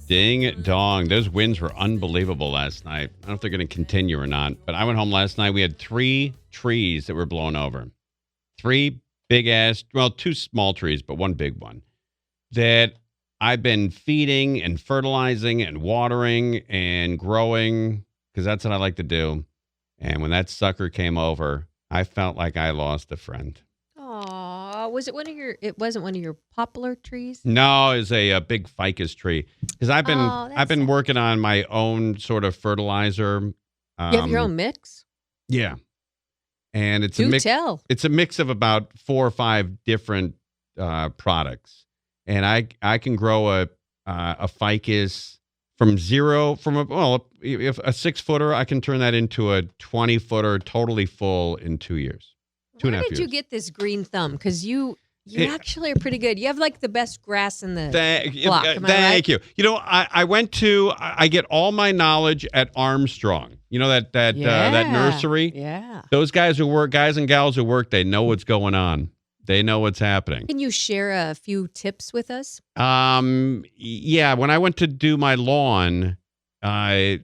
Ding dong. Those winds were unbelievable last night. I don't know if they're going to continue or not, but I went home last night. We had 3 trees that were blown over. 3 big ass, well, 2 small trees, but 1 big one that I've been feeding and fertilizing and watering and growing because that's what I like to do. And when that sucker came over, I felt like I lost a friend. Aw, was it it wasn't one of your poplar trees? No, it's a big ficus tree. Because I've been working on my own sort of fertilizer. You have your own mix? Yeah. And it's It's a mix of about 4 or 5 different products. And I can grow a ficus from zero, if a 6-footer, I can turn that into a 20-footer totally full in 2 years. Where did you get this green thumb? Because you actually are pretty good. You have like the best grass in the block. Thank you. You know, I get all my knowledge at Armstrong. You know that nursery? Yeah. Those guys and gals who work, they know what's going on. They know what's happening. Can you share a few tips with us? Yeah. When I went to do my lawn, I'll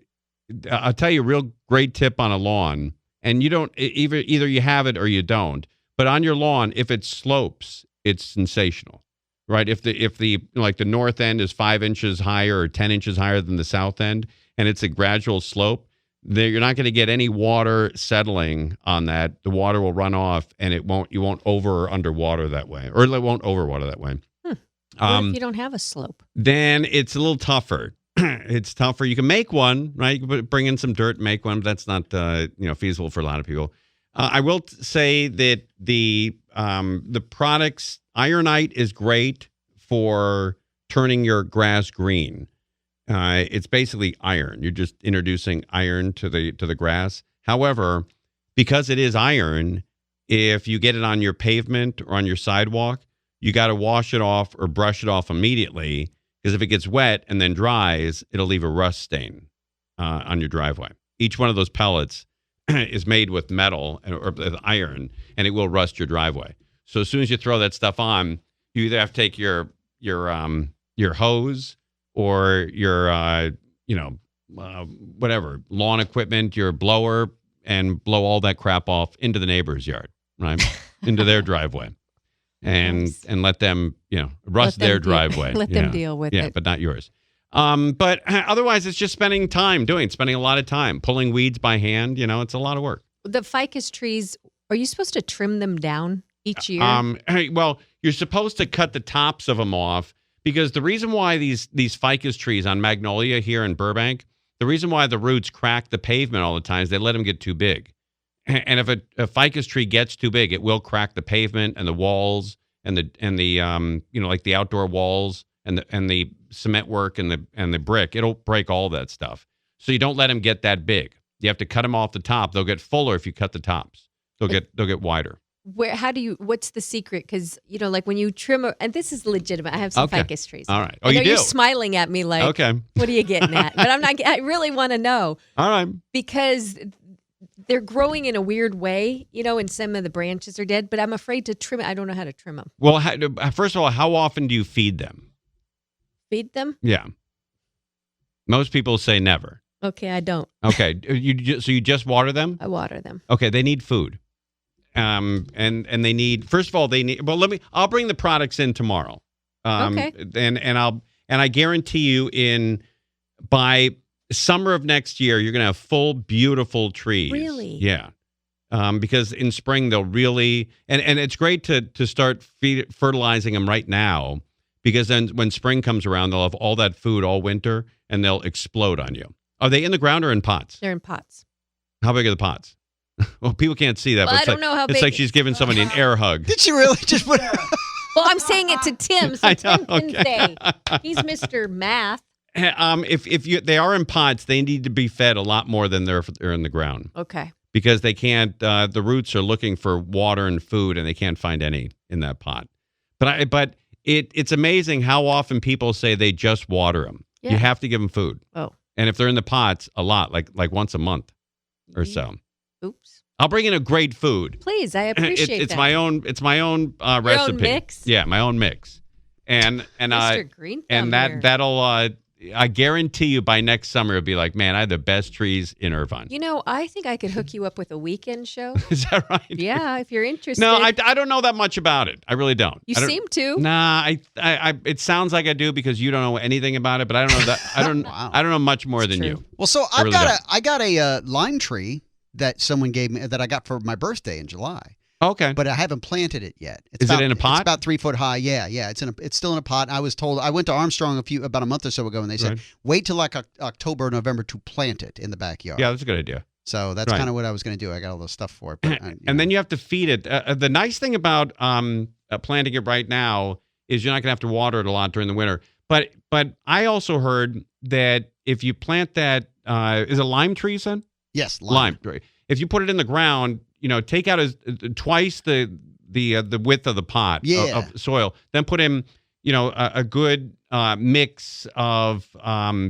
tell you a real great tip on a lawn. And you don't either you have it or you don't. But on your lawn, if it slopes, it's sensational, right? If the like the north end is 5 inches higher or 10 inches higher than the south end, and it's a gradual slope, you're not going to get any water settling on that. The water will run off, and you won't over or underwater that way, or it won't overwater that way. What if you don't have a slope? Then it's a little tougher. It's tougher. You can make one, right? You can bring in some dirt, make one, but that's not feasible for a lot of people. I will say that the products, Ironite is great for turning your grass green. It's basically iron. You're just introducing iron to the grass. However, because it is iron, if you get it on your pavement or on your sidewalk, you got to wash it off or brush it off immediately. Because if it gets wet and then dries, it'll leave a rust stain on your driveway. Each one of those pellets is made with metal or with iron, and it will rust your driveway. So as soon as you throw that stuff on, you either have to take your hose or your whatever lawn equipment, your blower, and blow all that crap off into the neighbor's yard, right, into their driveway. And let them, rust their driveway. Let them deal with it. Yeah, but not yours. But otherwise, it's just spending a lot of time pulling weeds by hand. It's a lot of work. The ficus trees, are you supposed to trim them down each year? Well, you're supposed to cut the tops of them off because the reason why these ficus trees on Magnolia here in Burbank, the reason why the roots crack the pavement all the time is they let them get too big. And if a ficus tree gets too big, it will crack the pavement and the walls and the like the outdoor walls and the cement work and the brick. It'll break all that stuff. So you don't let them get that big. You have to cut them off the top. They'll get fuller if you cut the tops. They'll get wider. What's the secret? Because, like when you trim, and this is legitimate. I have some ficus trees. All right. Oh, you do? You're smiling at me like, okay, what are you getting at? But I'm not, I really want to know. All right. Because they're growing in a weird way, and some of the branches are dead, but I'm afraid to trim it. I don't know how to trim them. Well, first of all, how often do you feed them? Feed them? Yeah. Most people say never. Okay, I don't. Okay. So you just water them? I water them. Okay, they need food. And they need, first of all, I'll bring the products in tomorrow. Okay. And I guarantee you by summer of next year, you're going to have full, beautiful trees. Really? Yeah. Because in spring, they'll really, and it's great to start fertilizing them right now, because then when spring comes around, they'll have all that food all winter and they'll explode on you. Are they in the ground or in pots? They're in pots. How big are the pots? Well, people can't see that. Well, but I don't know how big. It's like she's giving somebody an air hug. Did she really just put Well, I'm saying it to Tim, so Tim can say. He's Mr. Math. If they are in pots, they need to be fed a lot more than they're in the ground. Okay. Because they can't. The roots are looking for water and food, and they can't find any in that pot. But it's amazing how often people say they just water them. Yeah. You have to give them food. Oh. And if they're in the pots, a lot, like once a month or so. Oops. I'll bring in a great food. Please, I appreciate it's that. my own recipe. Your own mix? Yeah, my own mix. And Mr. Green and here. that'll I guarantee you by next summer it'll be like, man, I have the best trees in Irvine. You know, I think I could hook you up with a weekend show. Is that right? Yeah, if you're interested. No, I don't know that much about it. I really don't. You seem to. Nah, it sounds like I do because you don't know anything about it, but I don't know that. I don't. Wow. I don't know much more It's than true. you. Well, so I really I got a lime tree that someone gave me that I got for my birthday in July. Okay. But I haven't planted it yet. Is it in a pot? It's about 3 foot high. Yeah. It's still in a pot. I was told I went to Armstrong about a month or so ago, and they said wait till like October or November to plant it in the backyard. Yeah, that's a good idea. So that's kind of what I was going to do. I got all the stuff for it. But, and then you have to feed it. The nice thing about planting it right now is you're not going to have to water it a lot during the winter. But I also heard that if you plant that, is it lime tree, son? yes, Lime tree. If you put it in the ground, take out twice the width of the pot of soil, then put in, a good mix of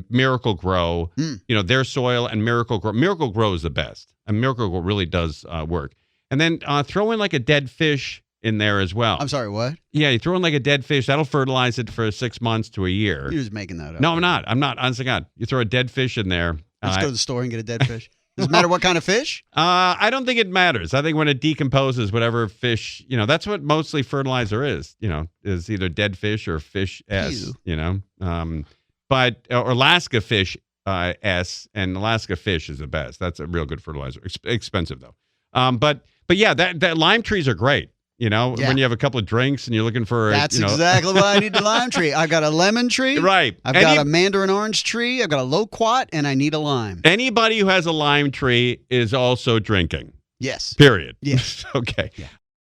Miracle Grow, their soil and Miracle Grow. Miracle Grow is the best, and Miracle Grow really does work. And then throw in like a dead fish in there as well. I'm sorry, what? Yeah, you throw in like a dead fish. That'll fertilize it for 6 months to a year. You're just making that up. No, I'm not. Honest to God. You throw a dead fish in there. Let's go to the store and get a dead fish. Does it matter what kind of fish? I don't think it matters. I think when it decomposes, whatever fish, that's what mostly fertilizer is, is either dead fish or fish S, but or Alaska fish S, and Alaska fish is the best. That's a real good fertilizer. Expensive though. But yeah, that lime trees are great. When you have a couple of drinks and you're looking for, that's exactly why I need the lime tree. I've got a lemon tree. Right. I've got a mandarin orange tree. I've got a loquat, and I need a lime. Anybody who has a lime tree is also drinking. Yes. Period. Yes. Okay. Yeah.